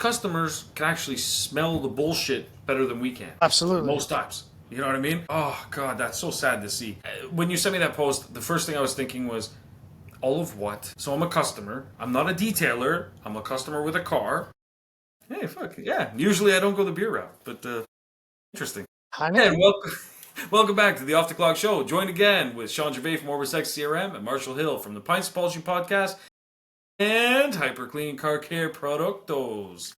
customers can actually smell the bullshit better than we can. Absolutely. Most times. You know what I mean? Oh, God, that's so sad to see. When you sent me that post, the first thing I was thinking was, all of what? So I'm a customer. I'm not a detailer. I'm a customer with a car. Hey, fuck, yeah. Usually I don't go the beer route, but interesting. I Hey, know. and welcome back to the Off the Clock Show. Joined again with Sean Gervais from OrbisX CRM and Marshall Hill from the Pints Polishing Podcast and Hyper Clean Car Care Productos.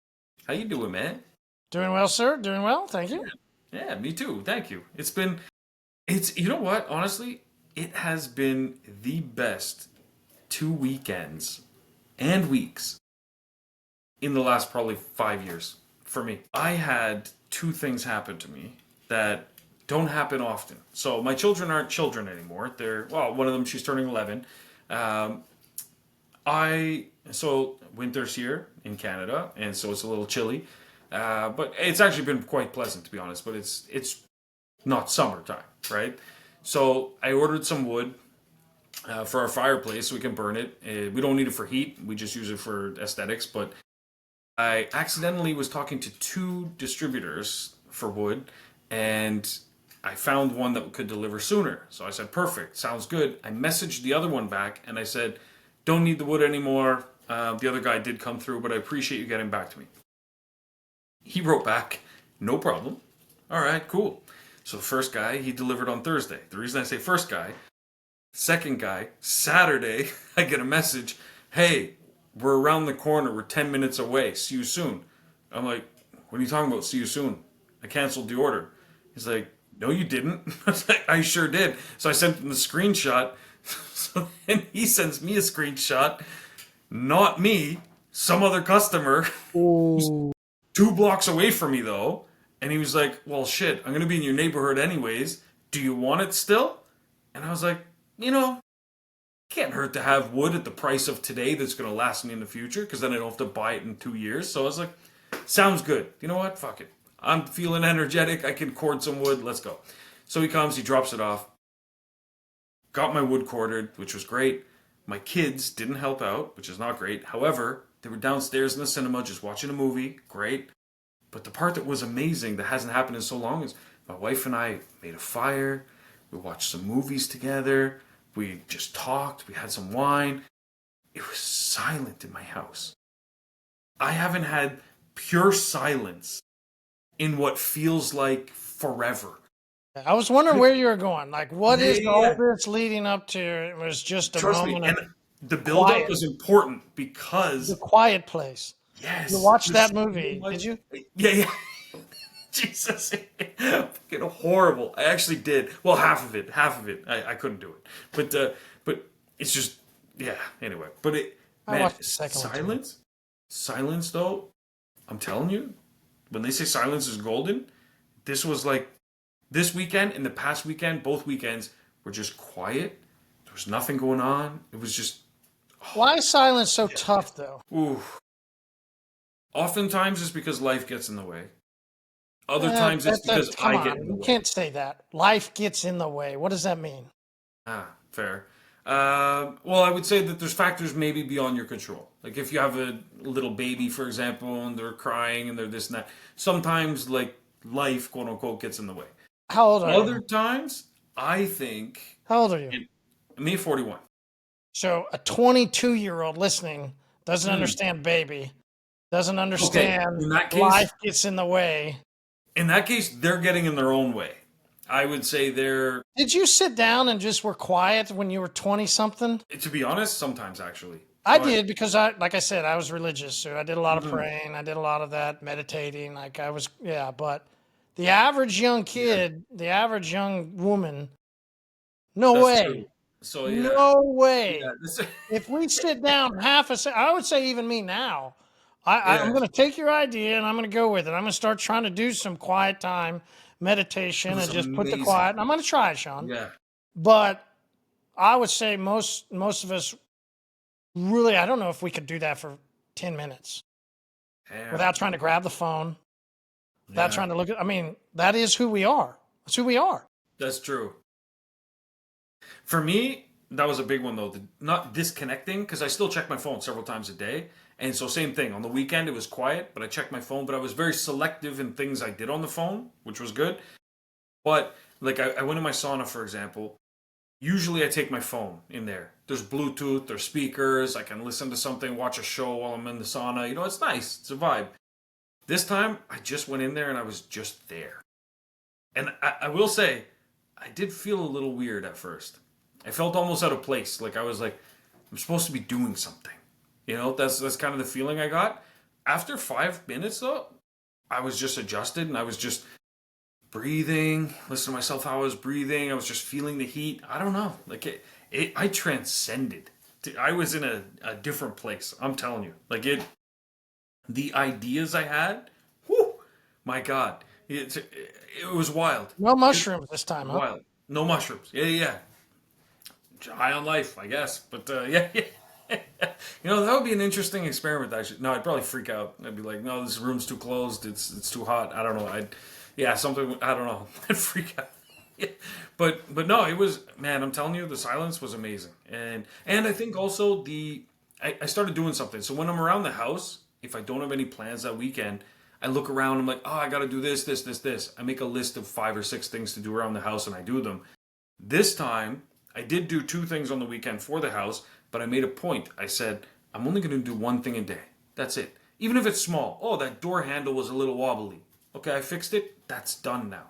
How you doing, man? Doing well, sir. Doing well. Thank you. Yeah, me too. Thank you. You know what? Honestly, it has been the best 2 weekends and weeks in the last probably 5 years for me. I had two things happen to me that don't happen often. So my children aren't children anymore. One of them, she's turning 11. Um, so winter's here in Canada, and so it's a little chilly. But it's actually been quite pleasant, to be honest. But it's not summertime, right? So I ordered some wood for our fireplace so we can burn it. We don't need it for heat. We just use it for aesthetics. But I accidentally was talking to two distributors for wood, and I found one that could deliver sooner. So I said, perfect, sounds good. I messaged the other one back, and I said, don't need the wood anymore. The other guy did come through, but I appreciate you getting back to me. He wrote back, no problem. All right, cool. So the first guy, he delivered on Thursday. The reason I say first guy, second guy, Saturday, I get a message, hey, we're around the corner, we're 10 minutes away, see you soon. I'm like, what are you talking about, see you soon? I canceled the order. He's like, no, you didn't. I was like, I sure did. So I sent him the screenshot. So then he sends me a screenshot, not me, some other customer, who's Ooh. 2 blocks away from me though. And he was like, well, shit, I'm going to be in your neighborhood anyways. Do you want it still? And I was like, can't hurt to have wood at the price of today that's going to last me in the future, because then I don't have to buy it in 2 years. So I was like, sounds good. You know what? Fuck it. I'm feeling energetic. I can cord some wood. Let's go. So he comes, he drops it off. Got my wood corded, which was great. My kids didn't help out, which is not great. However, they were downstairs in the cinema just watching a movie. Great. But the part that was amazing, that hasn't happened in so long, is my wife and I made a fire. We watched some movies together. We just talked. We had some wine. It was silent in my house. I haven't had pure silence in what feels like forever. I was wondering where you were going. Like, what is all Yeah. this leading up to? It was just a Trust me. moment And of the build-up quiet. was important The because, quiet place. yes, You watched there's that so movie, much. did you? Yeah. Jesus. Fucking horrible. I actually did. Well, half of it. I couldn't do it. But it's just, yeah, anyway. But I man, watched the second one too. silence though, I'm telling you, when they say silence is golden, this was like, this weekend and the past weekend, both weekends were just quiet. There was nothing going on. It was just, Why is silence so tough, though? ooh. Oftentimes it's because life gets in the way. Other times it's because Come I get in on. the You way. can't say that. Life gets in the way. What does that mean? Fair. Well, I would say that there's factors maybe beyond your control. Like if you have a little baby, for example, and they're crying and they're this and that. Sometimes, like, life, quote unquote, gets in the way. How old are Other you? times, I think, How old are you? me 41. So a 22-year-old listening doesn't understand baby, doesn't Okay, understand in that case, life gets in the way. they're getting in their own way. I would say they're, Did you sit down and just were quiet when you were 20 something? to be honest, sometimes actually. I But did because like I said, I was religious. So I did a lot of praying. I did a lot of that meditating. Yeah, but the average young kid, the average young woman, no that's way. true. So No yeah, way. this, If we sit down half a second, I would say even me now, I'm yeah, going to take your idea and I'm going to go with it. I'm going to start trying to do some quiet time it meditation was and just put the amazing. quiet. And I'm going to try it, Sean. Yeah, But I would say most of us really, I don't know if we could do that for 10 minutes yeah, without trying to grab the phone, without yeah. trying to look at, I mean, that is who we are. That's who we are. That's true. For me, that was a big one though. Not disconnecting, because I still check my phone several times a day, And so same thing. On the weekend it was quiet, but I checked my phone, but I was very selective in things I did on the phone, which was good. But like I went to my sauna, for example. Usually I take my phone in there. There's Bluetooth, there's speakers, I can listen to something, watch a show while I'm in the sauna. You know, it's nice. It's a vibe. This time I just went in there and I was just there. And I will say, I did feel a little weird at first. I felt almost out of place. Like I was like, I'm supposed to be doing something. You know, that's kind of the feeling I got. After 5 minutes though, I was just adjusted and I was just breathing, listen to myself how I was breathing. I was just feeling the heat. I don't know. Like I transcended. I was in a different place. I'm telling you. Like the ideas I had, whew, my God. It was wild. No mushrooms this time, huh? Wild. No mushrooms. Yeah, yeah. High on life, I guess. But yeah, yeah. You know, that would be an interesting experiment. Actually, no, I'd probably freak out. I'd be like, no, this room's too closed. It's too hot. I don't know. Yeah, something. I don't know. I'd freak out. Yeah. But no, it was, man. I'm telling you, the silence was amazing, and I think also I started doing something. So when I'm around the house, if I don't have any plans that weekend, I look around. I'm like, oh, I got to do this, this, this, this. I make a list of 5 or 6 things to do around the house, and I do them. This time, I did do 2 things on the weekend for the house, but I made a point. I said, I'm only going to do 1 thing a day. That's it. Even if it's small. Oh, that door handle was a little wobbly. Okay, I fixed it. That's done now.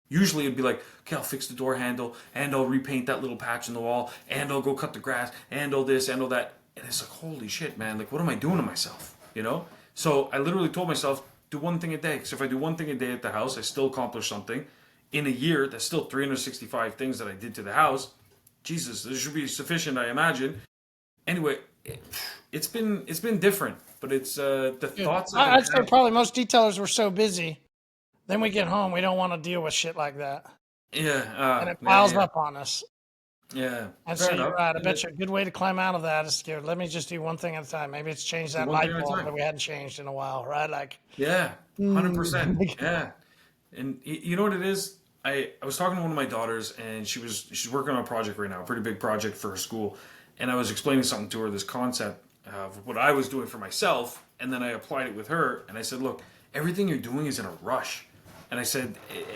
Usually it'd be like, okay, I'll fix the door handle, and I'll repaint that little patch in the wall, and I'll go cut the grass, and all this, and all that. And it's like, holy shit, man. Like, what am I doing to myself? You know? So I literally told myself, do 1 thing a day. Because if I do 1 thing a day at the house, I still accomplish something. In a year, that's still 365 things that I did to the house. Jesus, this should be sufficient, I imagine. Anyway, it's been different, but it's the thoughts I'd say probably most detailers were so busy. Then we get home, we don't want to deal with shit like that. Yeah, and it piles up on us. Yeah, and so you're right. I bet you a good way to climb out of that is to go, let me just do 1 thing at a time. Maybe it's change that light bulb that we hadn't changed in a while, right? Like, yeah, 100%. Yeah, and you know what it is? I was talking to one of my daughters, and she's working on a project right now, a pretty big project for her school, and I was explaining something to her, this concept of what I was doing for myself, and then I applied it with her, and I said, look, everything you're doing is in a rush. And I said,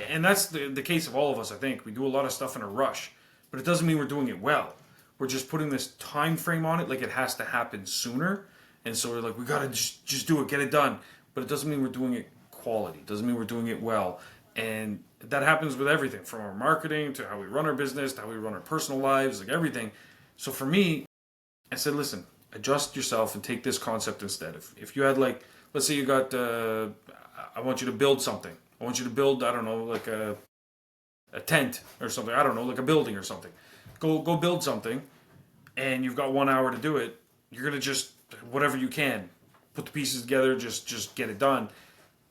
and that's the case of all of us, I think. We do a lot of stuff in a rush, but it doesn't mean we're doing it well. We're just putting this time frame on it, like it has to happen sooner. And so we're like, we got to just do it, get it done. But it doesn't mean we're doing it quality. It doesn't mean we're doing it well. And that happens with everything, from our marketing to how we run our business, to how we run our personal lives, like everything. So for me, I said, listen, adjust yourself and take this concept instead. If you had, like, let's say you got, I want you to build something. I want you to build, I don't know, like a tent or something. I don't know, like a building or something. Go build something, and you've got 1 hour to do it. You're gonna just, whatever you can, put the pieces together, just get it done.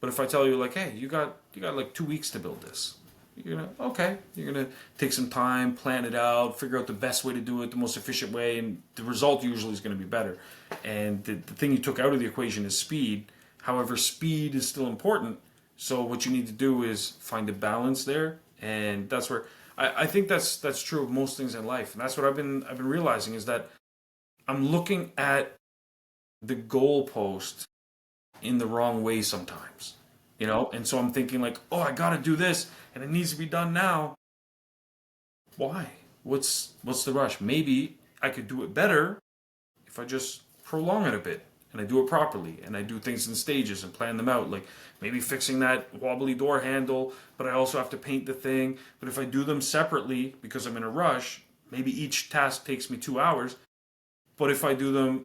But if I tell you, like, hey, you got like 2 weeks to build this, you're gonna take some time, plan it out, figure out the best way to do it, the most efficient way, and the result usually is going to be better. And the thing you took out of the equation is speed. However, speed is still important. So what you need to do is find a balance there, and that's where I think that's true of most things in life. And that's what I've been realizing, is that I'm looking at the goalpost in the wrong way sometimes, you know. And so I'm thinking like, oh, I got to do this, and it needs to be done now. Why? What's the rush? Maybe I could do it better if I just prolong it a bit, and I do it properly, and I do things in stages and plan them out, like maybe fixing that wobbly door handle, but I also have to paint the thing. But if I do them separately because I'm in a rush, maybe each task takes me 2 hours. But if I do them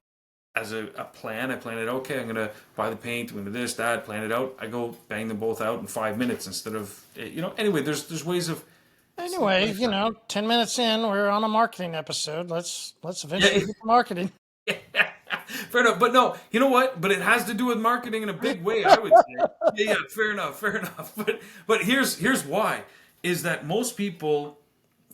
as a plan, I plan it, okay, I'm going to buy the paint, I'm going to this, that, plan it out. I go bang them both out in 5 minutes instead of, anyway, there's ways of. Anyway, 10 minutes in, we're on a marketing episode. Let's eventually get to marketing. Fair enough, but no, you know what? But it has to do with marketing in a big way, I would say. Yeah, fair enough. But here's why, is that most people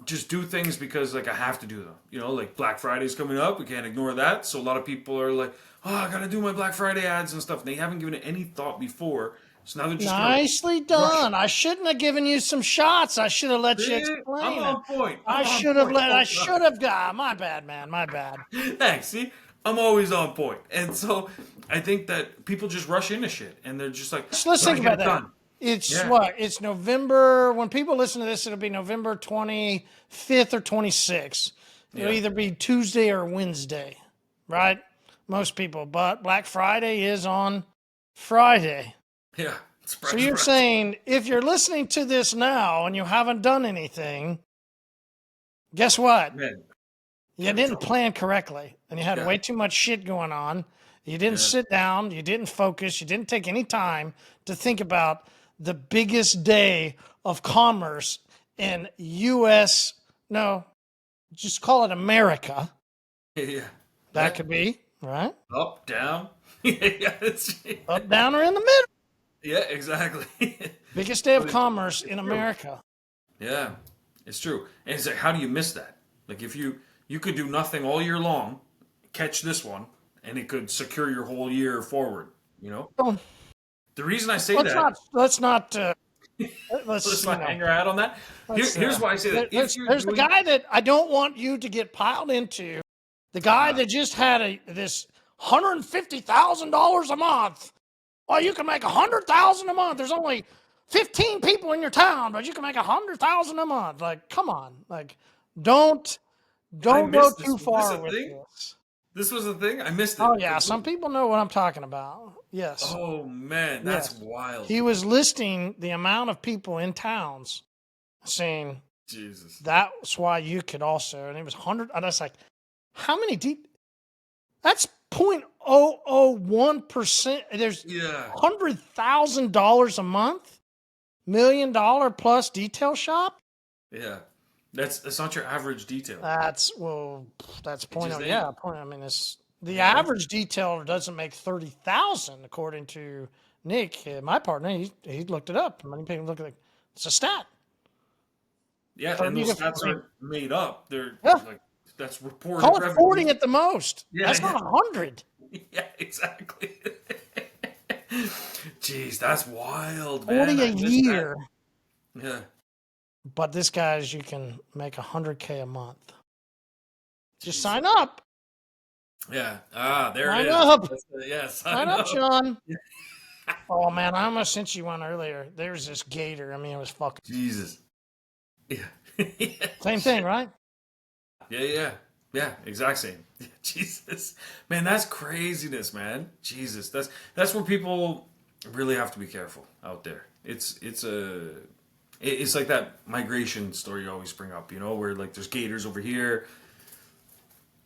just do things because, like, I have to do them. Like Black Friday's coming up, we can't ignore that. So a lot of people are like, oh, I gotta do my Black Friday ads and stuff. And they haven't given it any thought before. So now they're just nicely done. I shouldn't have given you some shots. I should have let you explain. I'm on point. I should have. My bad, man. My bad. Thanks. See, I'm always on point. And so I think that people just rush into shit and they're just like, Let's gotta think get about it that. done. It's Yeah. what? It's November. When people listen to this, it'll be November 25th or 26th. It'll Yeah. either be Tuesday or Wednesday, right? Most people. But Black Friday is on Friday. Yeah. So you're saying if you're listening to this now and you haven't done anything, guess what? Man. You didn't plan correctly and you had Yeah. way too much shit going on. You didn't Yeah. sit down, you didn't focus, you didn't take any time to think about the biggest day of commerce in US, no, just call it America. Yeah. That could be, right? Up, down. Yeah. Up, down, or in the middle. Yeah, exactly. Biggest day of commerce in America. Yeah, it's true. And it's like, how do you miss that? Like, if you could do nothing all year long, catch this one, and it could secure your whole year forward. You know. Oh, The reason I say let's that. not Let's not hang our hat on that. Here's why I say that. There's the guy that I don't want you to get piled into. The guy that just had this $150,000 a month. Well, you can make $100,000 a month. There's only 15 people in your town, but you can make $100,000 a month. Like, come on. Like, don't go too far with this. This was the thing. I missed it. Oh yeah, some people know what I'm talking about. Yes. Oh man, that's wild. He was listing the amount of people in towns, saying, Jesus. That's why you could also, and it was 100. And I was like, how many that's 0.001%. There's $100,000 a month, $1 million plus detail shop. Yeah, that's not your average detail. That's point. Point. I mean, it's the average detailer doesn't make 30,000 according to Nick, my partner. He looked it up. Many people look at it. It's a stat. Yeah, and those stats aren't made up. They're like that's reported. Call it 40 at the most. Yeah, that's not 100. Yeah, exactly. Jeez, that's wild, 40 man. a year. Yeah. But this guy's you can make $100K a month. Just sign up. Yeah. There sign it is. Up. Sign up, Sean. Oh man, I almost sent you one earlier. There's this gator. I mean, it was fucking Jesus. Yeah. Same thing, right? Yeah, exact same. Jesus, man, that's craziness, man. Jesus, that's where people really have to be careful out there. It's like that migration story you always bring up, you know, where like there's gators over here,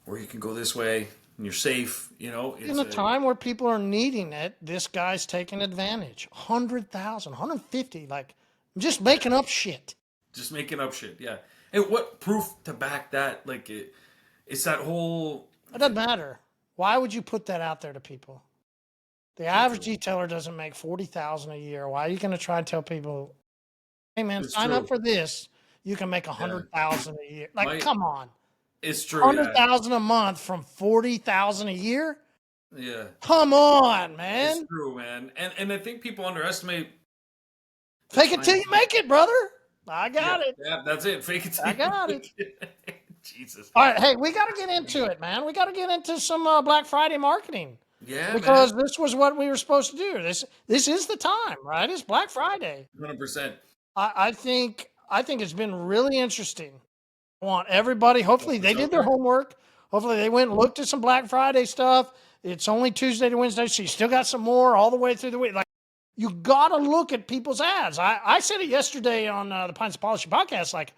or you can go this way and you're safe, you know. It's in a time where people are needing it, this guy's taking advantage. 100,000, 150, like just making up shit. Just making up shit, yeah. And what proof to back that? Like it's that whole. It doesn't matter. Why would you put that out there to people? The average detailer doesn't make 40,000 a year. Why are you going to try and tell people, hey man, sign up for this? You can make 100,000 a year. Like, come on. It's true. 100,000 a month from 40,000 a year. Yeah. Come on, man. It's true, man. And I think people underestimate. Fake it till you make it, brother. I got it. Yeah, that's it. Fake it till I got it. Jesus. All right, hey, we got to get into it, man. We got to get into some Black Friday marketing. Yeah, because this was what we were supposed to do. This is the time, right? It's Black Friday. 100%. I think it's been really interesting. I want everybody. Hopefully, they did their homework. Hopefully, they went and looked at some Black Friday stuff. It's only Tuesday to Wednesday, so you still got some more all the way through the week. Like, you got to look at people's ads. I said it yesterday on the Pints of Polish podcast. Like,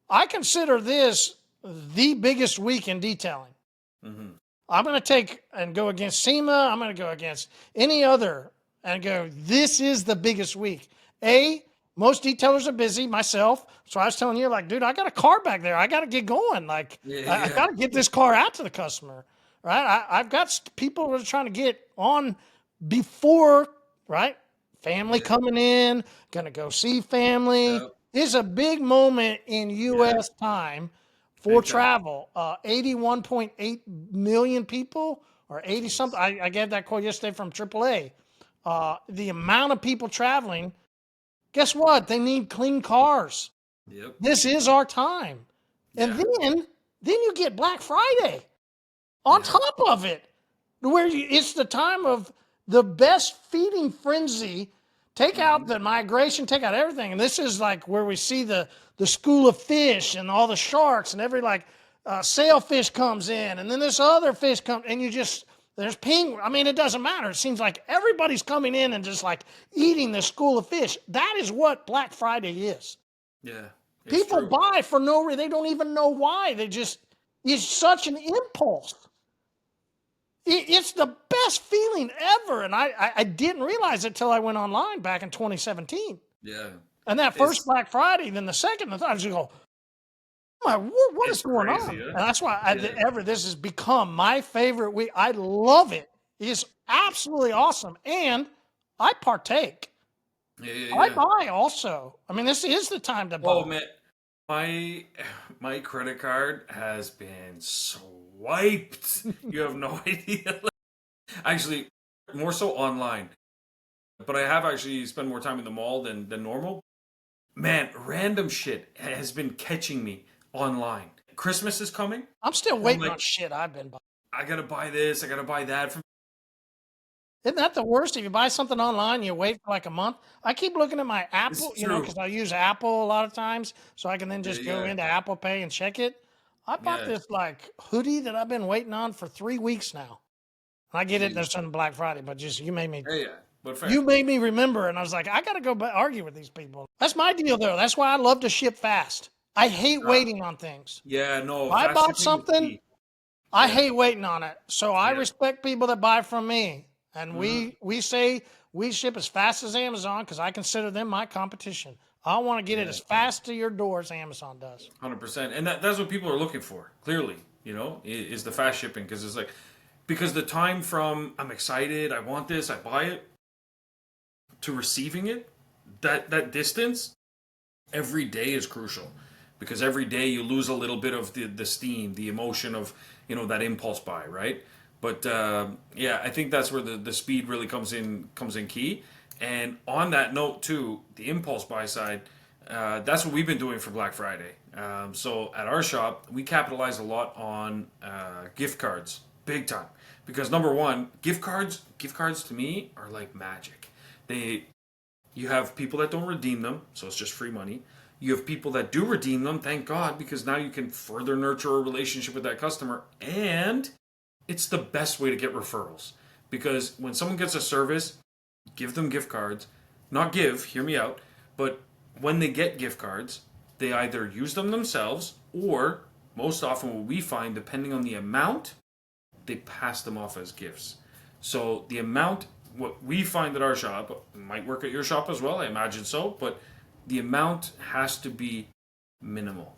I consider this the biggest week in detailing. Mm-hmm. I'm going to take and go against SEMA. I'm going to go against any other and go, this is the biggest week. Most detailers are busy, myself. So I was telling you, like, dude, I got a car back there. I got to get going. Like, I got to get this car out to the customer, right? I've got people that are trying to get on before, right? Family coming in, going to go see family. Yep. It's a big moment in U.S. time for travel. 81.8 million people or 80 something. I gave that quote yesterday from AAA. The amount of people traveling, guess what? They need clean cars. Yep. This is our time. And then you get Black Friday on top of it. where it's the time of the best feeding frenzy. Take out the migration, take out everything, and this is like where we see the school of fish and all the sharks and every like sailfish comes in, and then this other fish comes, and there's penguin. I mean, it doesn't matter. It seems like everybody's coming in and just like eating the school of fish. That is what Black Friday is. Yeah. People buy for no reason. They don't even know why. It's such an impulse. It's the best feeling ever. And I didn't realize it till I went online back in 2017. Yeah. And that first Black Friday, then the second, the third, I just go, what is going on? Crazy, huh? And that's why this has become my favorite week. I love it. It's absolutely awesome. And I partake. I buy also. I mean, this is the time to buy. Oh, man. My credit card has been swiped. You have no idea. Actually, more so online. But I have actually spent more time in the mall than normal. Man, random shit has been catching me online. Christmas is coming. I'm still waiting on shit I've been buying. I gotta buy this. I gotta buy that. Isn't that the worst? If you buy something online, you wait for like a month. I keep looking at my Apple, because I use Apple a lot of times, so I can then just go into Apple Pay and check it. I bought this like hoodie that I've been waiting on for 3 weeks now. I get it. There's some Black Friday, but just you made me. You made me remember, and I was like, I got to go argue with these people. That's my deal, though. That's why I love to ship fast. I hate waiting on things. Yeah, no. If I bought something, I hate waiting on it. So I respect people that buy from me. And we say we ship as fast as Amazon because I consider them my competition. I want to get it as fast to your door as Amazon does. 100%. And that's what people are looking for, clearly, is the fast shipping. Because it's like, because the time from I'm excited, I want this, I buy it, to receiving it, that distance, every day is crucial. Because every day you lose a little bit of the steam, the emotion of, that impulse buy, right? But I think that's where the speed really comes in key. And on that note too, the impulse buy side, that's what we've been doing for Black Friday. So at our shop, we capitalize a lot on gift cards, big time. Because number one, gift cards to me are like magic. You have people that don't redeem them, so it's just free money. You have people that do redeem them, thank God, because now you can further nurture a relationship with that customer, and it's the best way to get referrals. Because when someone gets a service, give them gift cards. Hear me out, but when they get gift cards, they either use them themselves, or most often what we find, depending on the amount, they pass them off as gifts. So the amount, what we find at our shop, might work at your shop as well, I imagine so, but the amount has to be minimal.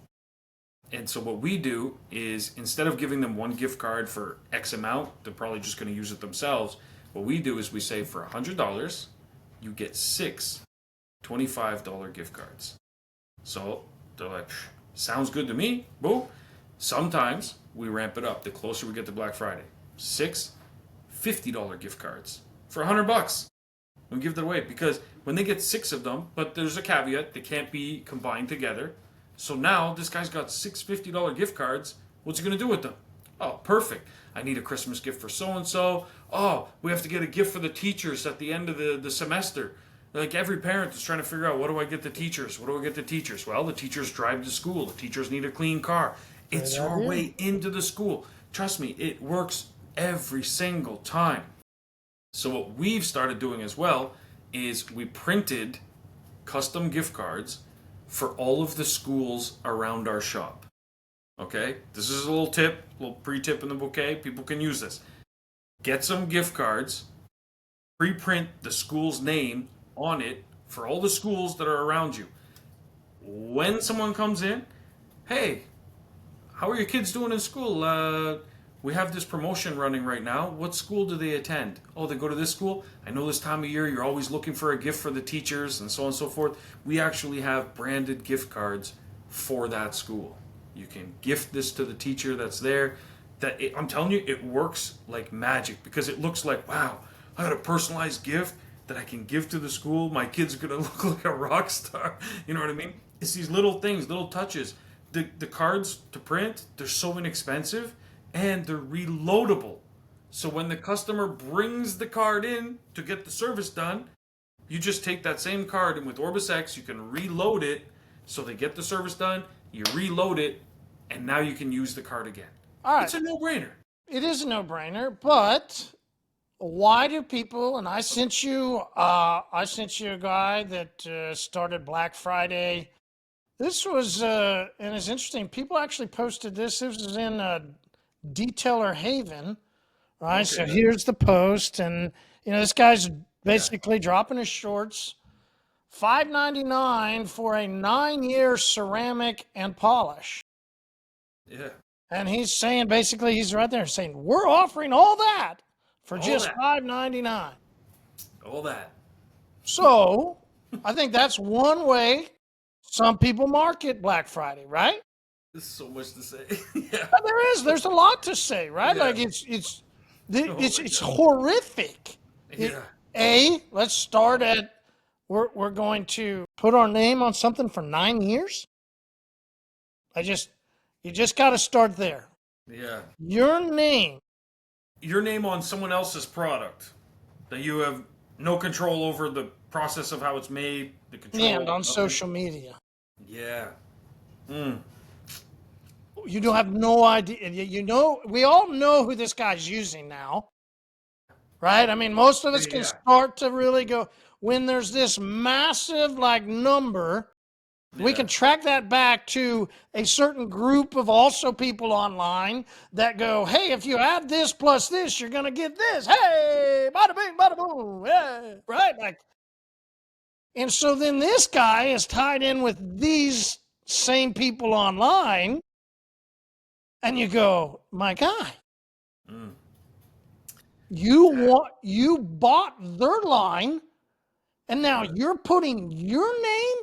And so what we do is, instead of giving them one gift card for X amount, they're probably just going to use it themselves. What we do is we say for $100, you get 6 $25 gift cards. So they're like, sounds good to me. Boom. Sometimes we ramp it up the closer we get to Black Friday. 6 $50 gift cards for $100. We give that away because when they get 6 of them, but there's a caveat, they can't be combined together. So now this guy's got 6 $50 gift cards. What's he going to do with them? Oh, perfect. I need a Christmas gift for so-and-so. Oh, we have to get a gift for the teachers at the end of the semester. Like every parent is trying to figure out, what do I get the teachers? What do I get the teachers? Well, the teachers drive to school. The teachers need a clean car. It's your way into the school. Trust me, it works every single time. So what we've started doing as well is we printed custom gift cards for all of the schools around our shop. Okay? This is a little tip, a little pre-tip in the bouquet. People can use this. Get some gift cards, pre-print the school's name on it for all the schools that are around you. When someone comes in, hey, how are your kids doing in school? We have this promotion running right now. What school do they attend? Oh, they go to this school? I know this time of year you're always looking for a gift for the teachers and so on and so forth. We actually have branded gift cards for that school. You can gift this to the teacher that's there. I'm telling you, it works like magic because it looks like, wow, I got a personalized gift that I can give to the school. My kid's going to look like a rock star. You know what I mean? It's these little things, little touches. The cards to print, they're so inexpensive and they're reloadable. So when the customer brings the card in to get the service done, you just take that same card and with OrbisX, you can reload it so they get the service done, you reload it, and now you can use the card again. All right. It's a no-brainer. It is a no-brainer, but why do people? And I sent you a guy that started Black Friday. This was, and it's interesting. People actually posted this. This was in Detailer Haven, right? So Okay. here's the post, and this guy's basically dropping his shorts. $5.99 for a 9-year ceramic and polish. Yeah. And he's saying, basically, he's right there saying, we're offering all that for All just that. $5.99. All that. So I think that's one way some people market Black Friday, right? There's so much to say. Yeah. But there's a lot to say, right? Yeah. Like it's God. horrific. Yeah. Let's start at we're going to put our name on something for 9 years. You just got to start there. Yeah. Your name. Your name on someone else's product that you have no control over the process of how it's made, the control. And on social media. Yeah. You don't have no idea. We all know who this guy's using now, right? I mean, most of us can start to really go when there's this massive number. We can track that back to a certain group of also people online that go, hey, if you add this plus this, you're going to get this. Hey, bada bing, bada boom. Yeah, right? And so then this guy is tied in with these same people online. And you go, my guy, you bought their line, and now you're putting your name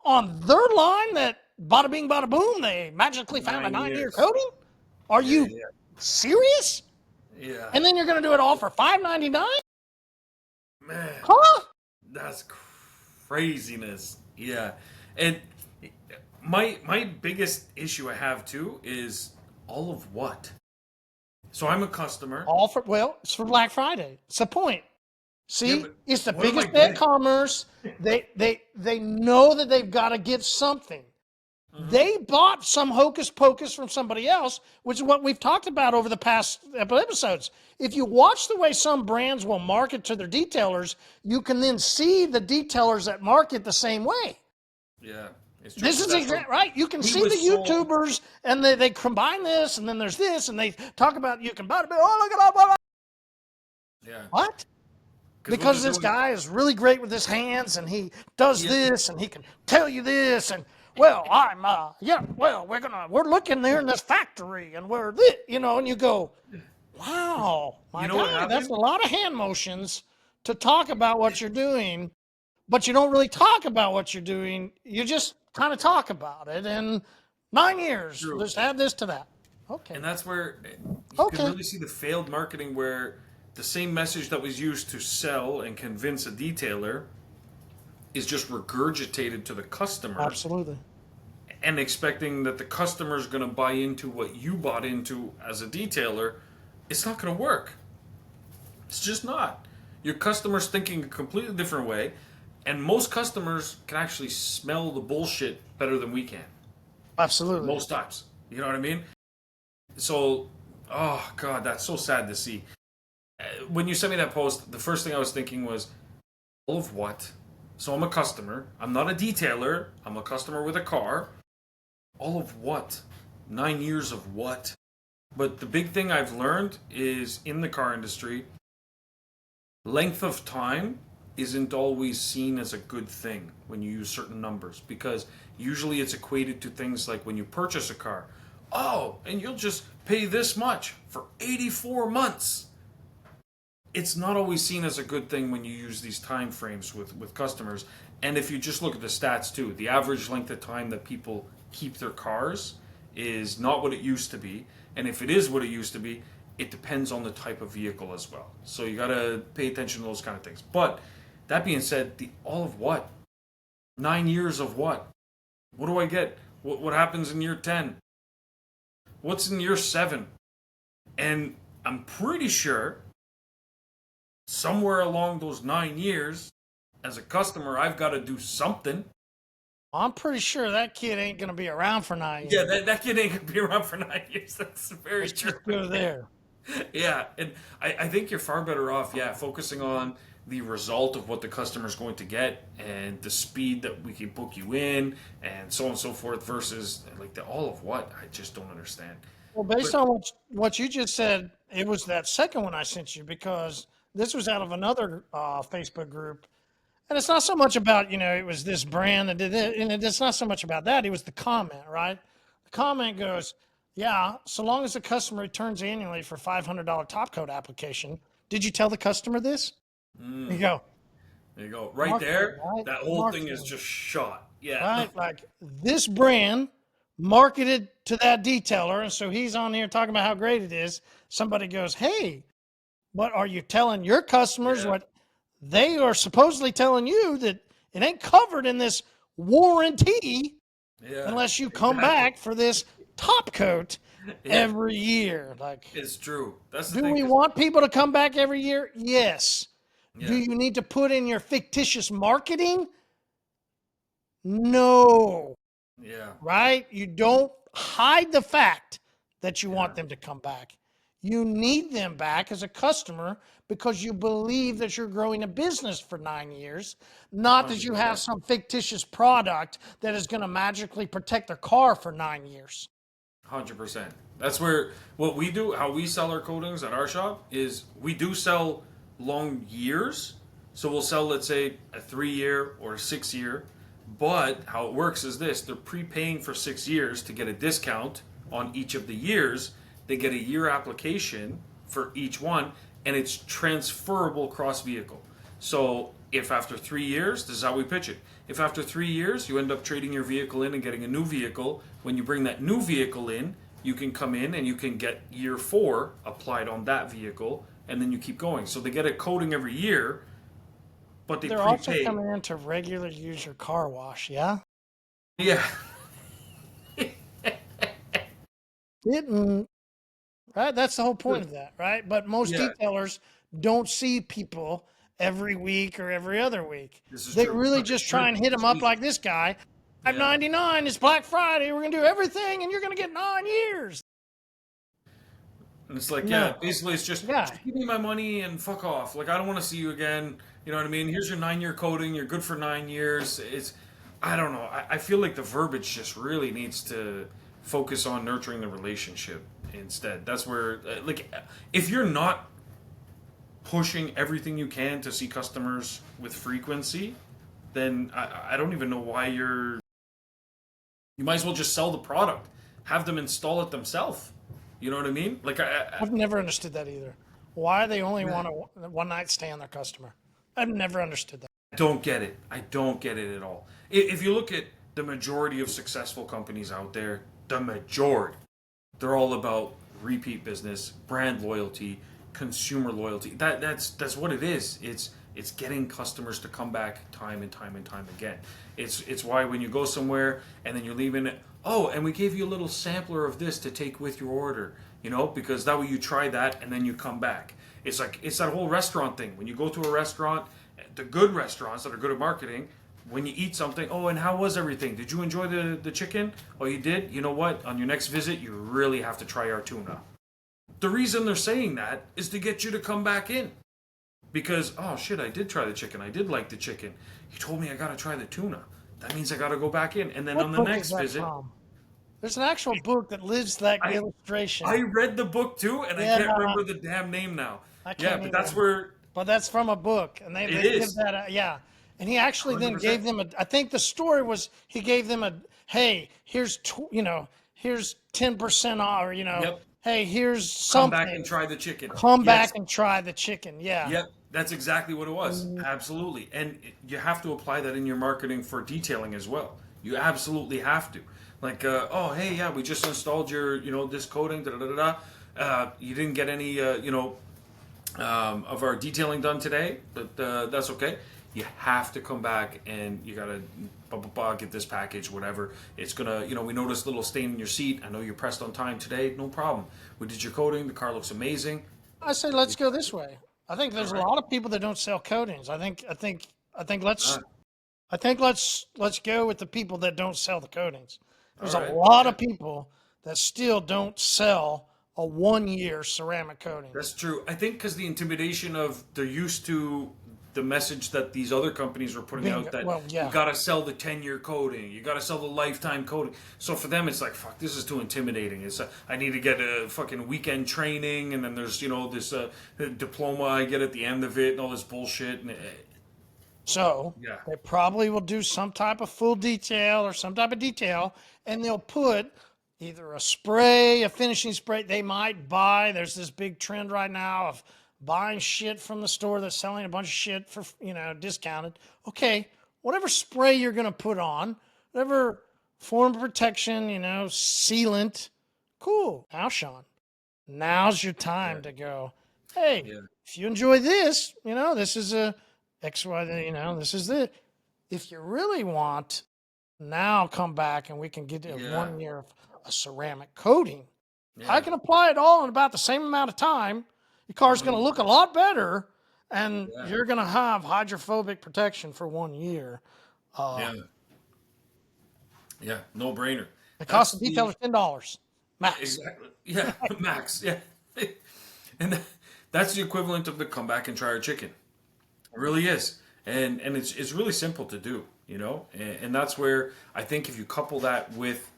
on their line that bada bing, bada boom, they magically found a 9-year coating? Are you serious? Yeah. And then you're going to do it all for $5.99? Man. Huh? That's craziness. Yeah. And my biggest issue I have too is all of what? So I'm a customer. It's for Black Friday. It's the point. See, it's the what am I biggest day of getting? commerce. They know that they've got to get something. They bought some hocus pocus from somebody else, which is what we've talked about over the past episodes. If you watch the way some brands will market to their detailers, you can then see the detailers that market the same way. Yeah. This is exactly right. You can see the YouTubers, and they combine this, and then there's this, and they talk about you can buy it. Oh, look at that. Yeah. What? Because this guy is really great with his hands, and he does this, and he can tell you this, and we're looking there in this factory, and we're this, and you go, wow, my God, that's a lot of hand motions to talk about what you're doing, but you don't really talk about what you're doing. You just kind of talk about it, and 9 years, just add this to that. Okay. And that's where you can really see the failed marketing where the same message that was used to sell and convince a detailer is just regurgitated to the customer. Absolutely. And expecting that the customer is going to buy into what you bought into as a detailer, it's not going to work. It's just not. Your customer's thinking a completely different way, and most customers can actually smell the bullshit better than we can. Absolutely. Most times. You know what I mean? So, oh God, that's so sad to see. When you sent me that post, the first thing I was thinking was, all of what? So I'm a customer. I'm not a detailer. I'm a customer with a car. All of what? 9 years of what? But the big thing I've learned is in the car industry, length of time isn't always seen as a good thing when you use certain numbers, because usually it's equated to things like when you purchase a car. Oh, and you'll just pay this much for 84 months. It's not always seen as a good thing when you use these time frames with customers. And if you just look at the stats too, the average length of time that people keep their cars is not what it used to be. And if it is what it used to be, it depends on the type of vehicle as well. So you got to pay attention to those kind of things. But that being said, the all of what? 9 years of what? What do I get? What happens in year 10? What's in year 7? And I'm pretty sure somewhere along those 9 years, as a customer, I've got to do something. I'm pretty sure that kid ain't gonna be around for 9 years. Yeah, that kid ain't gonna be around for 9 years. That's very Let's true. just go there. Yeah, and I think you're far better off, yeah, focusing on the result of what the customer's going to get and the speed that we can book you in and so on and so forth versus like the all of what I just don't understand. Well, based But on what you just said, it was that second one I sent you because this was out of another Facebook group. And it's not so much about, it was this brand that did it. And it's not so much about that. It was the comment, right? The comment goes, yeah, so long as the customer returns annually for $500 top coat application. Did you tell the customer this? You go, there you go, right marketing, there. right? That whole thing is Marketing, just shot. Yeah, right? Like this brand marketed to that detailer. And so he's on here talking about how great it is. Somebody goes, hey, what are you telling your customers yeah, what they are supposedly telling you that it ain't covered in this warranty yeah, unless you come exactly. back for this top coat Yeah, every year? Like, it's true. That's the do thing. we 'Cause- want people to come back every year? Yes. Do yeah, you need to put in your fictitious marketing? No. yeah, Right? You don't hide the fact that you yeah, want them to come back. You need them back as a customer because you believe that you're growing a business for 9 years, not that hundred you have percent. some fictitious product that is going to magically protect their car for 9 years. 100%. That's where what we do, how we sell our coatings at our shop is we do sell long years. So we'll sell, let's say, a 3 year or a 6 year. But how it works is this: they're prepaying for 6 years to get a discount on each of the years. They get a year application for each one, and it's transferable cross vehicle. So if after 3 years, this is how we pitch it. If after 3 years you end up trading your vehicle in and getting a new vehicle, when you bring that new vehicle in, you can come in and you can get year four applied on that vehicle, and then you keep going. So they get a coating every year, but they They're also prepay. coming in to regular use your car wash, yeah? Yeah, Didn't, right? That's the whole point Look, of that, right? But most yeah, detailers don't see people every week or every other week. this is They true. really Look, just it's try and simple. hit them It's up easy. like this guy. Yeah. 599 is Black Friday. We're going to do everything and you're going to get 9 years. And it's like, yeah, No, basically it's just guy. give me my money and fuck off. Like I don't want to see you again. You know what I mean? Here's your 9 year coating. You're good for 9 years. It's I don't know. I feel like the verbiage just really needs to focus on nurturing the relationship instead. That's where like if you're not pushing everything you can to see customers with frequency, then I don't even know why you might as well just sell the product. Have them install it themselves. You know what I mean? Like I've never understood that either. Why they only want a one night stay on their customer. I've never understood that. don't get it. I don't get it at all. If you look at the majority of successful companies out there, the majority, they're all about repeat business, brand loyalty, consumer loyalty. That's what it is. It's getting customers to come back time and time and time again. It's why when you go somewhere and then you're leaving it, oh, and we gave you a little sampler of this to take with your order, because that way you try that and then you come back. It's like it's that whole restaurant thing. When you go to a restaurant, the good restaurants that are good at marketing, when you eat something, oh, and how was everything? Did you enjoy the chicken? Oh, you did? You know what? On your next visit, you really have to try our tuna. The reason they're saying that is to get you to come back in. Because, oh shit, I did try the chicken. I did like the chicken. He told me I gotta try the tuna. That means I gotta go back in. And then on What the book is next that visit, from? There's an actual book that lives that I illustration. I read the book too, and I Yeah, can't remember the damn name now. I Yeah, can't but either. that's where But that's from a book, and it they give is. that yeah. And he actually then gave 100%. them a. I think the story was he gave them a. Hey, here's here's 10% off, or Yep. hey, here's Come back something. and try the chicken. Come Yes. back and try the chicken. Yeah. Yep, that's exactly what it was. Absolutely. And you have to apply that in your marketing for detailing as well. You absolutely have to. Like, oh, hey, yeah, we just installed your, this coating, da da da da. You didn't get any, of our detailing done today, but that's okay. You have to come back and you gotta get this package, whatever. It's gonna, we noticed a little stain in your seat. I know you're pressed on time today. No problem. We did your coating. The car looks amazing. I say let's go this way. I think All there's a right. lot of people that don't sell coatings. I think let's Ah, I think let's go with the people that don't sell the coatings. all There's a right. lot Yeah, of people that still don't sell a 1 year ceramic coating. that's true. I think because the intimidation of they're used to the message that these other companies were putting out Bingo. that Well, you yeah. got to sell the 10-year coating, you got to sell the lifetime coating. So for them, it's like, fuck, this is too intimidating. I need to get a fucking weekend training, and then there's this diploma I get at the end of it, and all this bullshit. And So yeah, they probably will do some type of full detail or some type of detail, and they'll put either a spray, a finishing spray. They might buy. There's this big trend right now of buying shit from the store that's selling a bunch of shit for discounted. Okay, whatever spray you're gonna put on, whatever form of protection, sealant. Cool. Now, Sean, now's your yeah, time to go. Hey, yeah, if you enjoy this, this is a XY, this is it. If you really want, now come back and we can get a yeah, 1 year of a ceramic coating. I yeah. can apply it all in about the same amount of time. Your car's going to look a lot better, and Yeah, you're going to have hydrophobic protection for 1 year. yeah, yeah. No brainer. The cost That's of the detail is $10 max. exactly. Yeah, max. Yeah, and that's the equivalent of the come back and try our chicken. It really is, and it's really simple to do, and that's where I think if you couple that with,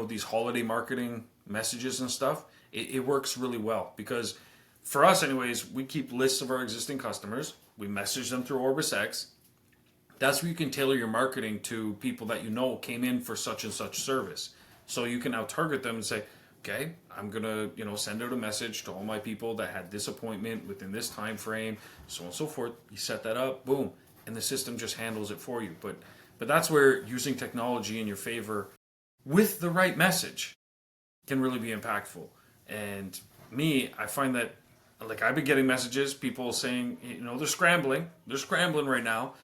these holiday marketing messages and stuff, it works really well because for us, anyways, we keep lists of our existing customers. We message them through OrbisX. That's where you can tailor your marketing to people that came in for such and such service. So you can now target them and say, okay, I'm gonna send out a message to all my people that had this appointment within this time frame, so on and so forth. You set that up, boom, and the system just handles it for you. But that's where using technology in your favor with the right message can really be impactful. And me, I find that like I've been getting messages, people saying, they're scrambling right now.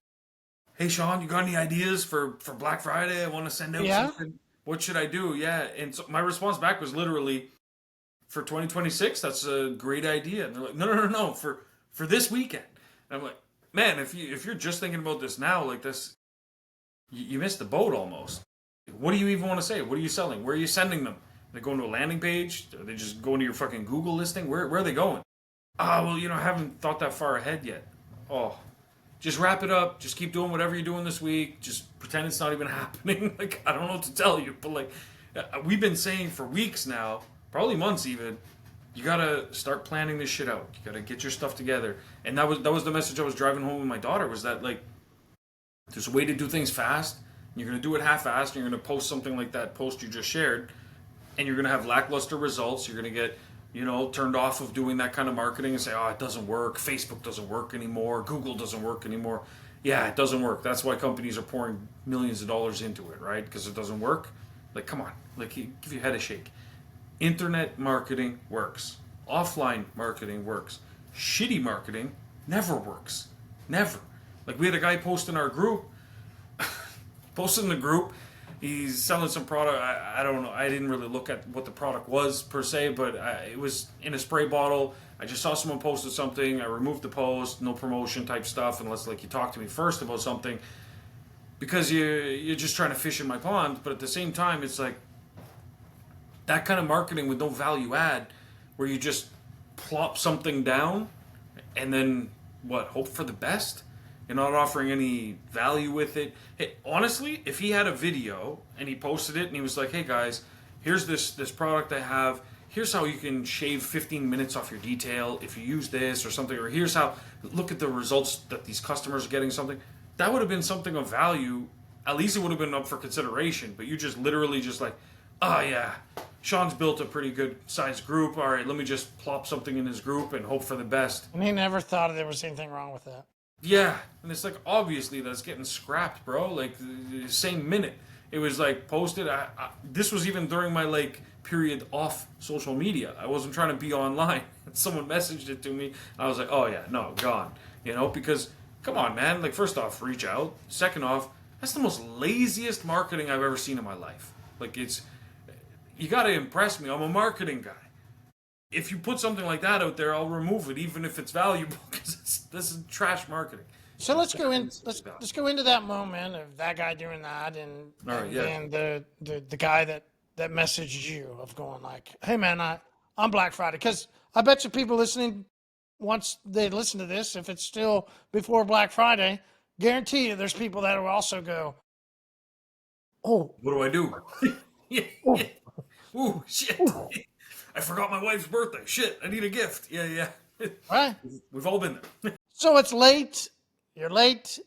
Hey Sean, you got any ideas for Black Friday? I want to send out Yeah. something. What should I do? Yeah, and so my response back was literally for 2026. That's a great idea. And they're like, no, for this weekend. And I'm like, man, if you're just thinking about this now, like this, you missed the boat almost. What do you even want to say? What are you selling? Where are you sending them? They going to a landing page? Are they just going to your fucking Google listing? Where are they going? Ah, well, I haven't thought that far ahead yet. Oh, just wrap it up. Just keep doing whatever you're doing this week. Just pretend it's not even happening. Like, I don't know what to tell you, but like, we've been saying for weeks now, probably months even, you gotta start planning this shit out. You gotta get your stuff together. And that was the message I was driving home with my daughter was that like, there's a way to do things fast. You're gonna do it half-assed. You're gonna post something like that post you just shared, and you're gonna have lackluster results. You're gonna get turned off of doing that kind of marketing and say, oh, it doesn't work. Facebook doesn't work anymore. Google doesn't work anymore. Yeah, it doesn't work. That's why companies are pouring millions of dollars into it, right? Because it doesn't work. Like, come on. Like, give your head a shake. Internet marketing works. Offline marketing works. Shitty marketing never works. Never. Like, we had a guy post in our group, posted in the group, he's selling some product. I don't know. I didn't really look at what the product was per se, but it was in a spray bottle. I just saw someone posted something. I removed the post, no promotion type stuff, unless like you talk to me first about something, because you're just trying to fish in my pond. But at the same time, it's like that kind of marketing with no value add, where you just plop something down and then hope for the best. You're not offering any value with it. Hey, honestly, if he had a video and he posted it and he was like, "Hey guys, here's this product I have. Here's how you can shave 15 minutes off your detail if you use this or something, or here's how look at the results that these customers are getting," something that would have been something of value. At least it would have been up for consideration. But you just literally just like, "Oh yeah, Sean's built a pretty good sized group. All right, let me just plop something in his group and hope for the best." And he never thought there was anything wrong with that. Yeah, and it's like obviously that's getting scrapped, bro. Like the same minute it was like posted. This was even during my like period off social media. I wasn't trying to be online. Someone messaged it to me. I was like, oh yeah, no, gone. Because come on, man. Like first off, reach out. Second off, that's the most laziest marketing I've ever seen in my life. Like you got to impress me. I'm a marketing guy. if you put something like that out there, I'll remove it, even if it's valuable, because this is trash marketing. So let's go in. Insanely Let's valuable. go into that moment of that guy doing that, All right, and yeah. then the guy that messaged you of going like, hey man, I'm Black Friday, because I bet you people listening, once they listen to this, if it's still before Black Friday, guarantee you there's people that will also go, oh, What do I do? Yeah, yeah. oh, Ooh, shit. oh, I forgot my wife's birthday. Shit, I need a gift. Yeah, yeah. right? We've all been there. So it's late. You're late,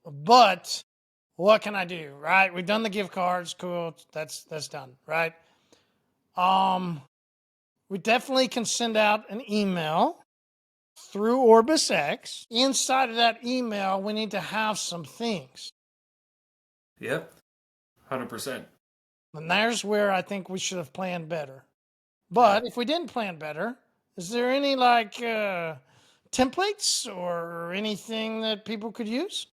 but what can I do? Right? We've done the gift cards. Cool. That's done. Right? Um, we definitely can send out an email through OrbisX. Inside of that email, we need to have some things. Yep, 100%. And there's where I think we should have planned better. Yeah. But if we didn't plan better, is there any like templates or anything that people could use?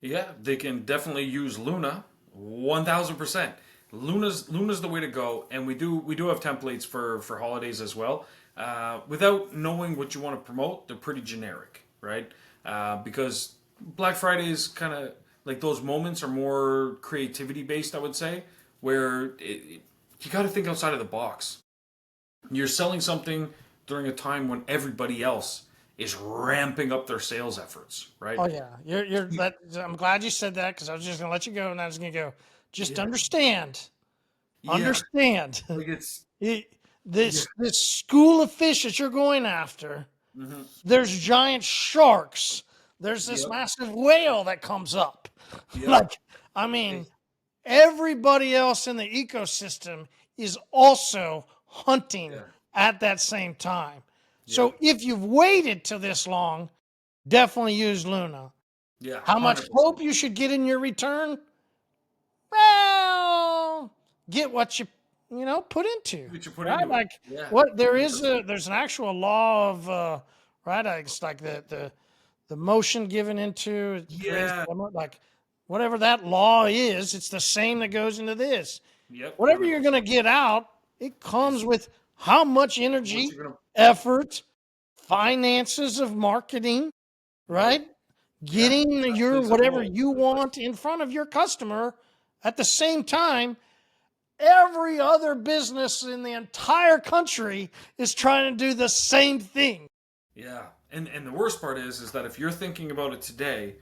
Yeah, they can definitely use Luna, 1000%. Luna's the way to go, and we do have templates for holidays as well. Without knowing what you want to promote, they're pretty generic, right? Because Black Friday is kind of like those moments are more creativity based, I would say, where you got to think outside of the box. You're selling something during a time when everybody else is ramping up their sales efforts, right? Oh yeah, you're that. I'm glad you said that, because I was just gonna let you go, and I was gonna go. Just Yeah, yeah, understand. like it's It- yeah, this school of fish that you're going after. hmm There's giant sharks. There's this yep, massive whale that comes up. yep, Like, I mean, it's- everybody else in the ecosystem is also hunting yeah, at that same time. So yep, if you've waited till this long, definitely use Luna. yeah, How much 100%. hope you should get in your return? Well, get what you put into, What you put right? into it, Like yeah, what $100%. there's an actual law of right. It's like the motion given into it creates Yeah, like whatever that law is. It's the same that goes into this. yep, Whatever you're gonna 100%. get out, it comes Is with how much what energy, you're gonna, effort, finances of marketing, yep, right? yeah, Getting that your plays a whatever role. you Like, want in front of your customer at the same time. Every other business in the entire country is trying to do the same thing. yeah, and the worst part is that if you're thinking about it today,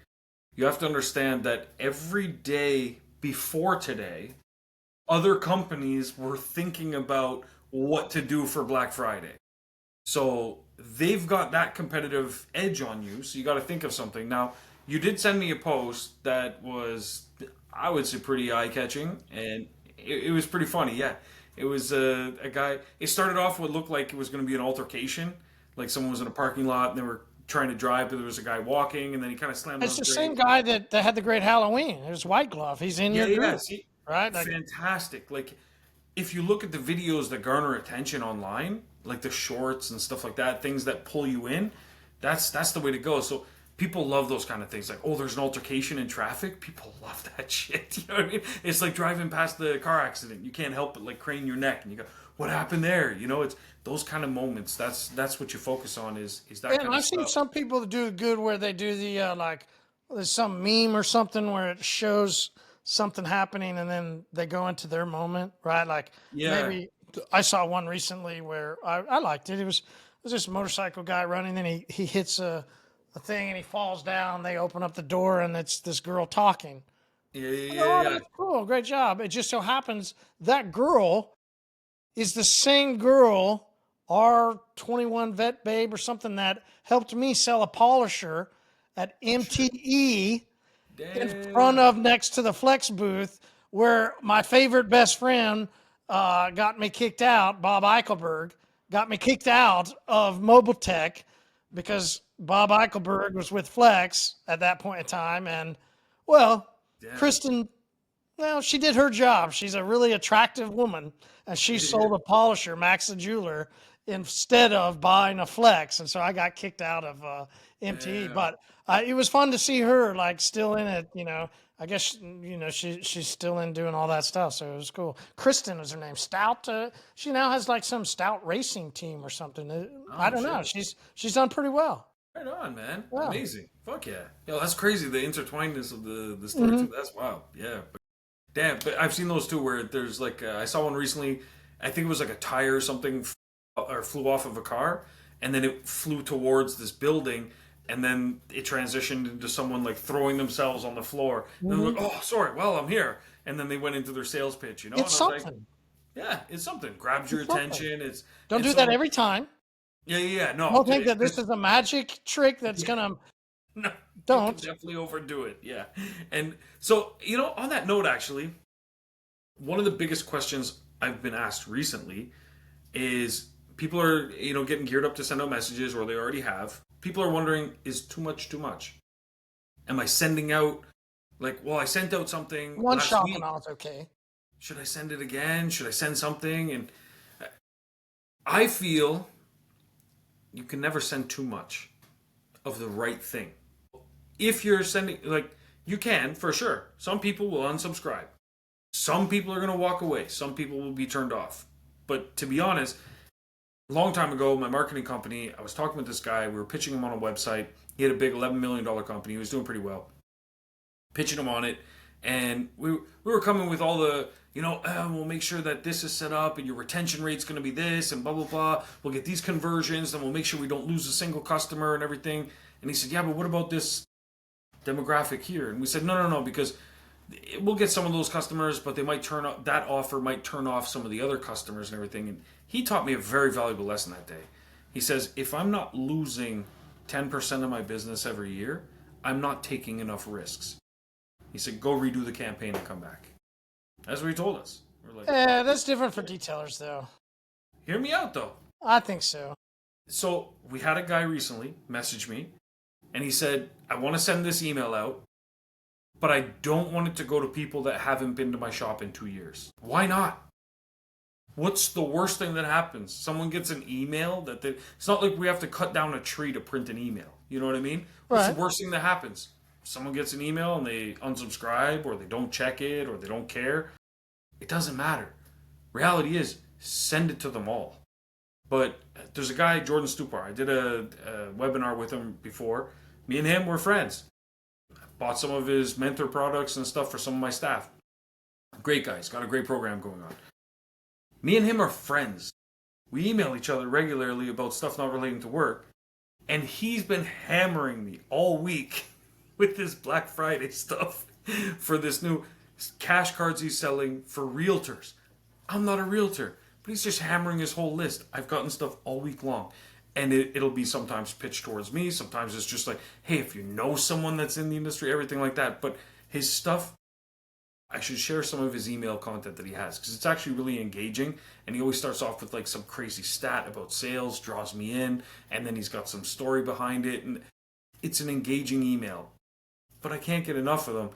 you have to understand that every day before today, other companies were thinking about what to do for Black Friday. So they've got that competitive edge on you. So you got to think of something. Now, you did send me a post that was, I would say, pretty eye catching, and it was pretty funny. Yeah, it was a guy. It started off what looked like it was going to be an altercation, like someone was in a parking lot and they were trying to drive, but there was a guy walking, and then he kind of slammed on It's his the same brake. guy that had the great Halloween. It was White Glove. He's in Yeah, your yeah. group, See, right? Like, fantastic. Like, if you look at the videos that garner attention online, like the shorts and stuff like that, things that pull you in, that's the way to go. So people love those kind of things. Like, oh, there's an altercation in traffic. People love that shit. You know what I mean? It's like driving past the car accident. You can't help but like crane your neck, and you go, "What happened there?" You know, it's those kind of moments. That's what you focus on. Is that and kind of I've seen stuff. some people that do it good where they do the like there's some meme or something where it shows something happening and then they go into their moment, right? Like Yeah, maybe I saw one recently where I liked it. It was this motorcycle guy running, and he hits a thing and he falls down. They open up the door and it's this girl talking. yeah, I yeah, go, oh, yeah, that's cool, great job. It just so happens that girl is the same girl, our 21 vet babe or something, that helped me sell a polisher at MTE in front Damn. of next to the Flex booth, where my favorite best friend got me kicked out. Bob Eichelberg got me kicked out of Mobile Tech because Bob Eichelberg was with Flex at that point in time. And well, Damn. Kristen, well, she did her job. She's a really attractive woman, and she Yeah, yeah. sold a polisher, Max the jeweler, instead of buying a Flex. And so I got kicked out of MTE. Damn. But It was fun to see her like still in it. I guess she's still in doing all that stuff. So it was cool. Kristen was her name. Stout. She now has like some stout racing team or something. I Oh don't know. shit! She's done pretty well. Right on, man. Yeah. Amazing. Fuck yeah. Yo, that's crazy. The intertwinedness of the story Hmm. too. That's wild. Yeah. But, damn. But I've seen those too, where there's like I saw one recently. I think it was like a tire or something, or flew off of a car, and then it flew towards this building, and then it transitioned into someone like throwing themselves on the floor. And they're like, Hmm. "Oh, sorry. Well, I'm here." And then they went into their sales pitch, And I It's was like, something. "Yeah, it's something. Grabs your It's something. attention. It's Don't and do that so every time. yeah, yeah, yeah. No, Don't think that this is a magic trick that's yeah, gonna. no, you can Don't. definitely overdo it. Yeah, and so on that note, actually, one of the biggest questions I've been asked recently is people are getting geared up to send out messages, or they already have. People are wondering, is too much too much? Am I sending out like, well, I sent out something One last shot and week. all. It's okay. Should I send it again? Should I send something? And I feel you can never send too much of the right thing. If you're sending, like, you can for sure. Some people will unsubscribe. Some people are going to walk away. Some people will be turned off. But to be honest, a long time ago, my marketing company, I was talking with this guy. We were pitching him on a website. He had a big $11 million company. He was doing pretty well. Pitching him on it. And we were coming with all the, we'll make sure that this is set up and your retention rate's going to be this and blah, blah, blah. We'll get these conversions and we'll make sure we don't lose a single customer and everything. And he said, yeah, but what about this demographic here? And we said, no, no, no, because we'll get some of those customers, but they might turn off, that offer might turn off some of the other customers and everything. And he taught me a very valuable lesson that day. He says, if I'm not losing 10% of my business every year, I'm not taking enough risks. He said, go redo the campaign and come back. That's what he told us. We're like, Yeah, that's different for detailers, though. hear me out though. I think so. So we had a guy recently message me, and he said, I want to send this email out, but I don't want it to go to people that haven't been to my shop in 2 years. Why not? What's the worst thing that happens? Someone gets an email it's not like we have to cut down a tree to print an email. You know what I mean? What's Right. the worst thing that happens? Someone gets an email and they unsubscribe, or they don't check it, or they don't care. It doesn't matter. Reality is, send it to them all. But there's a guy, Jordan Stupar. I did a webinar with him before. Me and him were friends. Bought some of his mentor products and stuff for some of my staff. Great guy. He's got a great program going on. Me and him are friends. We email each other regularly about stuff not relating to work. And he's been hammering me all week with this Black Friday stuff for this new cash cards he's selling for realtors. I'm not a realtor, but he's just hammering his whole list. I've gotten stuff all week long. And it'll be sometimes pitched towards me. Sometimes it's just like, hey, if you know someone that's in the industry, everything like that. But his stuff, I should share some of his email content that he has, because it's actually really engaging. And he always starts off with like some crazy stat about sales, draws me in, and then he's got some story behind it. And it's an engaging email. But I can't get enough of them,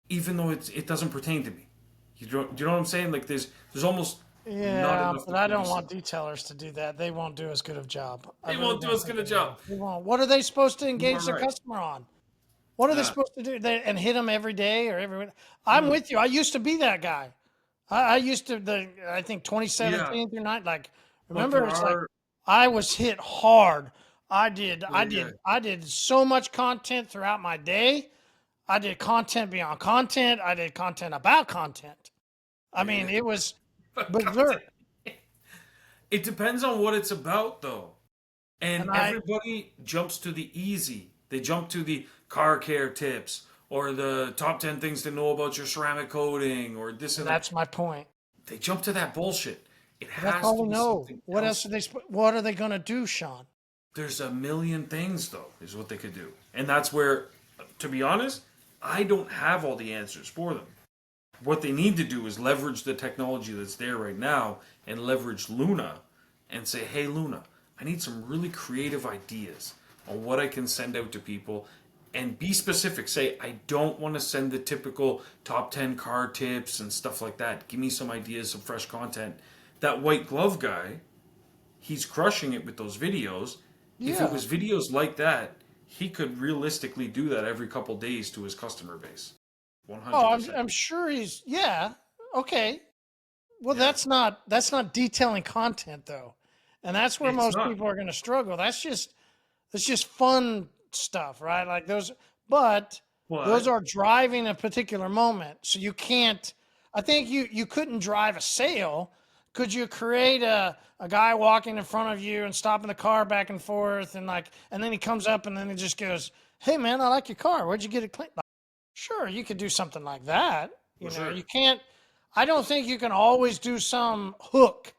even though it doesn't pertain to me. Do you know what I'm saying? Like there's almost not Yeah, enough but that I can be don't said. want detailers to do that. They won't do as good of a job. I They really won't do don't as think good a they will. job. They won't. What are they supposed to You are engage the right. customer on? What are they Yeah. supposed to do? And hit them every day or every? I'm with you. I used to be that guy. I used to I think Yeah. 2017 through night. Like, But remember, there it's like are. I was hit hard. I did. Yeah, I yeah. did. I did so much content throughout my day. I did content beyond content. I did content about content. I mean, it was berserk. It depends on what it's about, though. And And everybody jumps to the easy. They jump to the car care tips, or the top 10 things to know about your ceramic coating, or this and that. that's my point. They jump to that bullshit. It That's has all to we be know. something What else. else are they? What are they going to do, Sean? There's a million things, though, is what they could do. And that's where, to be honest, I don't have all the answers for them. What they need to do is leverage the technology that's there right now and leverage Luna and say, hey, Luna, I need some really creative ideas on what I can send out to people, and be specific. Say, I don't want to send the typical top 10 car tips and stuff like that. Give me some ideas, some fresh content. That white glove guy, he's crushing it with those videos. If it Yeah. was videos like that, he could realistically do that every couple days to his customer base. Oh, 100%. I'm sure he's, yeah. Okay. Well, Yeah. that's not detailing content though. And that's where It's most not. people are going to struggle. That's just fun stuff, right? Like those, but those But are driving a particular moment. So you can't, I think you couldn't drive a sale. Could you create a guy walking in front of you and stopping the car back and forth and then he comes up and then he just goes, "Hey man, I like your car. Where'd you get it cleaned?" Like, sure, you could do something like that. for You sure. can't, I don't think you can always do some hook.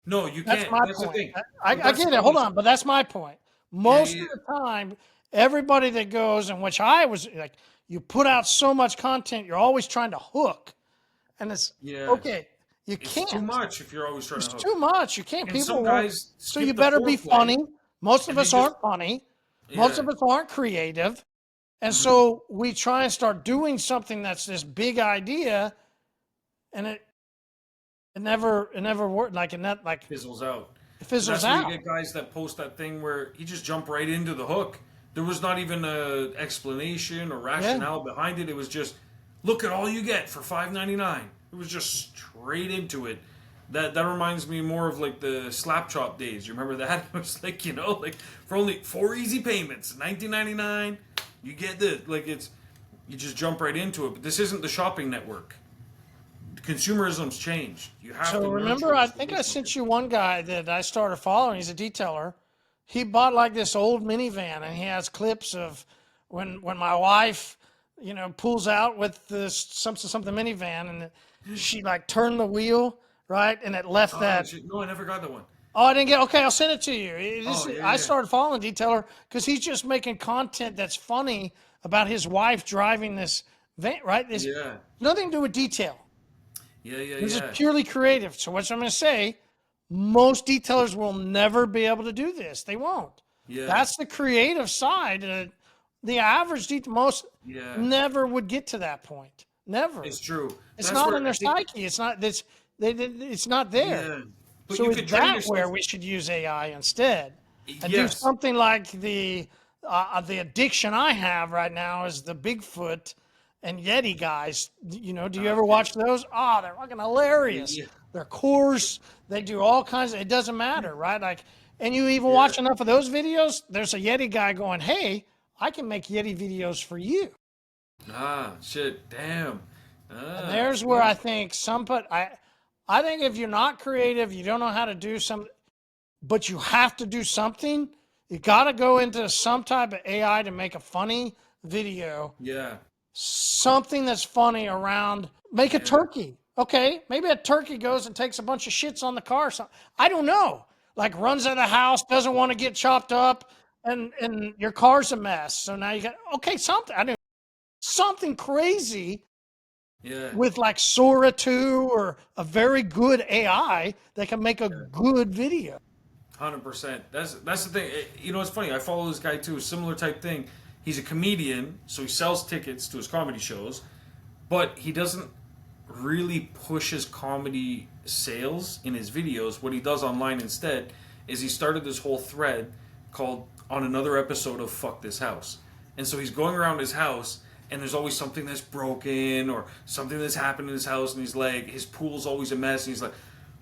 No, you That's can't. my That's the point. thing. But I that's the get it. thing Hold is, on, but that's my point. yeah, Most yeah, of the time, everybody that goes, and which I was like, you put out so much content, you're always trying to hook, and it's yeah. okay. You It's too can't. much if you're always trying to It's hook. too much. You can't. And some People won't. guys So you skip the better be foreplay funny. Most of and they us just, aren't funny. Most yeah. of us aren't creative, and Hmm. so we try and start doing something that's this big idea, and it never worked. Fizzles out. It But fizzles that's where you out. get guys that post that thing where he just jumped right into the hook. There was not even a explanation or Yeah. rationale behind it. It was just, look at all you get for $5.99. It was just straight into it. That reminds me more of like the slap chop days. You remember that? It was like, like for only 4 easy payments, 19.99, you get this. Like it's you just jump right into it. But this isn't the shopping network. Consumerism's changed. You have So to remember, nurture I this to think I make something. sent you one guy that I started following. He's a detailer. He bought like this old minivan, and he has clips of when my wife, pulls out with this something minivan, and she like turned the wheel right, and it left Oh that. shit! No, I never got that one. Oh, I didn't get. Okay, I'll send it to you. Oh yeah, I yeah, started following detailer because he's just making content that's funny about his wife driving this van. Right, this yeah, nothing to do with detail. yeah, yeah, This is yeah, purely creative. So what I'm going to say, most detailers will never be able to do this. They won't. yeah, That's the creative side. The average most yeah. never would get to that point. Never. It's true. It's That's not where in I their think. psyche. It's not this. It's not there. Yeah, but So you is could train that yourself. where we should use AI instead, and do Yes. something like the addiction I have right now is the Bigfoot and Yeti guys. Do you ever Okay. watch those? Oh, they're fucking hilarious. Yeah. They're coarse. They do all kinds of. It doesn't matter, right? Like, and you even Yeah. watch enough of those videos. There's a Yeti guy going, "Hey, I can make Yeti videos for you." Ah, shit. Damn. And Ah, there's where see. I think I think if you're not creative, you don't know how to do some, but you have to do something. You got to go into some type of AI to make a funny video, Yeah. something that's funny around, make a Yeah. turkey. Okay, maybe a turkey goes and takes a bunch of shits on the car. So I don't know. Like runs out of the house, doesn't want to get chopped up, and your car's a mess. So now you got okay something. I don't something crazy Yeah. with like Sora 2 or a very good AI that can make a Yeah. good video. 100%. That's the thing. It's funny. I follow this guy too. Similar type thing. He's a comedian, so he sells tickets to his comedy shows, but he doesn't really push his comedy sales in his videos. What he does online instead is he started this whole thread called on another episode of Fuck This House. And so he's going around his house and there's always something that's broken or something that's happened in his house and he's like his pool's always a mess and he's like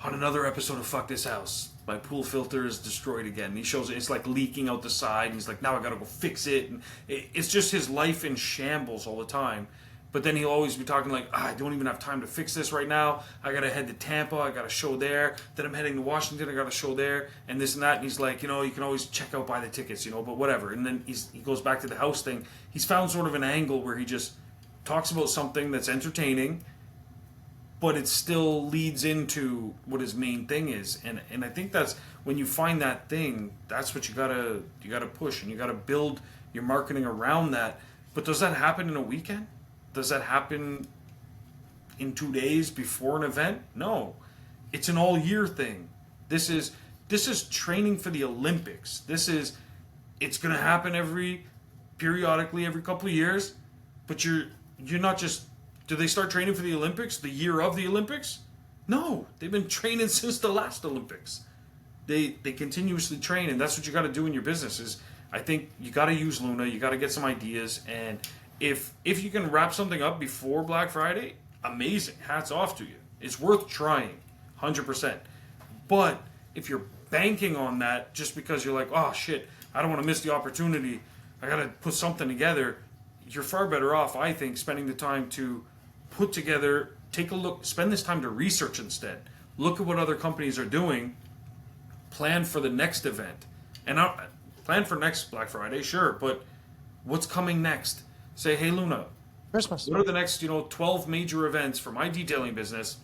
on another episode of Fuck This House my pool filter is destroyed again. And he shows it's like leaking out the side and he's like now I gotta go fix it and it's just his life in shambles all the time. But then he'll always be talking like, I don't even have time to fix this right now. I gotta head to Tampa. I got a show there. Then I'm heading to Washington. I got a show there, and this and that. And he's like, you can always check out buy the tickets, but whatever. And then he goes back to the house thing. He's found sort of an angle where he just talks about something that's entertaining, but it still leads into what his main thing is. And I think that's when you find that thing, that's what you gotta push and you gotta build your marketing around that. But does that happen in a weekend? Does that happen in 2 days before an event? No. It's an all year thing. This is training for the Olympics. It's gonna happen periodically every couple of years, but you're not just do they start training for the Olympics the year of the Olympics? No. They've been training since the last Olympics. They continuously train and that's what you gotta do in your business is I think you got to use Luna. You got to get some ideas, and if you can wrap something up before Black Friday, amazing. Hats off to you. It's worth trying, 100%. But if you're banking on that just because you're like, oh shit, I don't want to miss the opportunity, I got to put something together, you're far better off, I think, spending the time to put together, take a look, spend this time to research instead. Look at what other companies are doing, plan for the next event. And plan for next Black Friday, sure, but what's coming next? Say, hey Luna, Christmas. what are the next 12 major events for my detailing business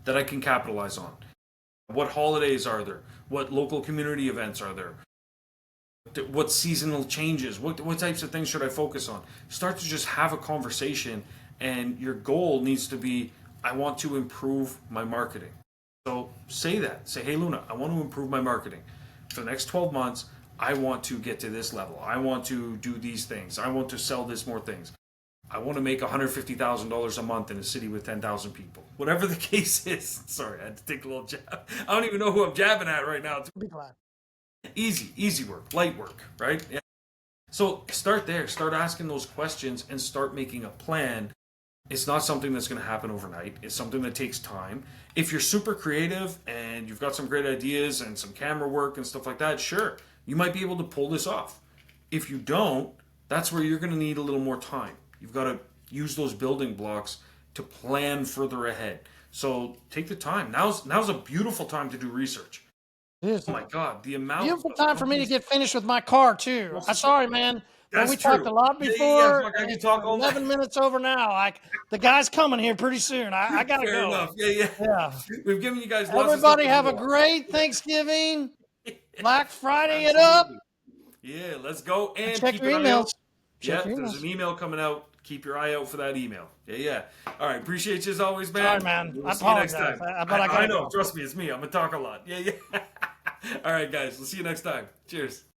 that I can capitalize on? What holidays are there? What local community events are there? What seasonal changes? What types of things should I focus on? Start to just have a conversation, and your goal needs to be, I want to improve my marketing. So say that. Say, hey Luna, I want to improve my marketing. For the next 12 months, I want to get to this level. I want to do these things. I want to sell this more things. I want to make $150,000 a month in a city with 10,000 people. Whatever the case is. Sorry, I had to take a little jab. I don't even know who I'm jabbing at right now. Be glad. Easy work, light work, right? Yeah. So start there. Start asking those questions and start making a plan. It's not something that's going to happen overnight. It's something that takes time. If you're super creative and you've got some great ideas and some camera work and stuff like that, sure, you might be able to pull this off. If you don't, that's where you're going to need a little more time. You've got to use those building blocks to plan further ahead. So take the time. Now's a beautiful time to do research. It is. Oh my God, the amount. Beautiful time for me to get finished with my car too. I'm sorry, man. But we talked a lot before. I can talk all 11 minutes over now. Like the guy's coming here pretty soon. I gotta Fair go. enough. Yeah. We've given you guys lots Everybody of have a great Thanksgiving. Black Friday it up. Yeah, let's go and Check keep your an eye out. emails. Yeah, Check your there's emails. an email coming out. Keep your eye out for that email. Yeah. All right, appreciate you as always, man. Sorry, man. We'll I see you next apologize. time. But I gotta know. go. Trust me, it's me. I'm gonna talk a lot. Yeah. All right, guys. We'll see you next time. Cheers.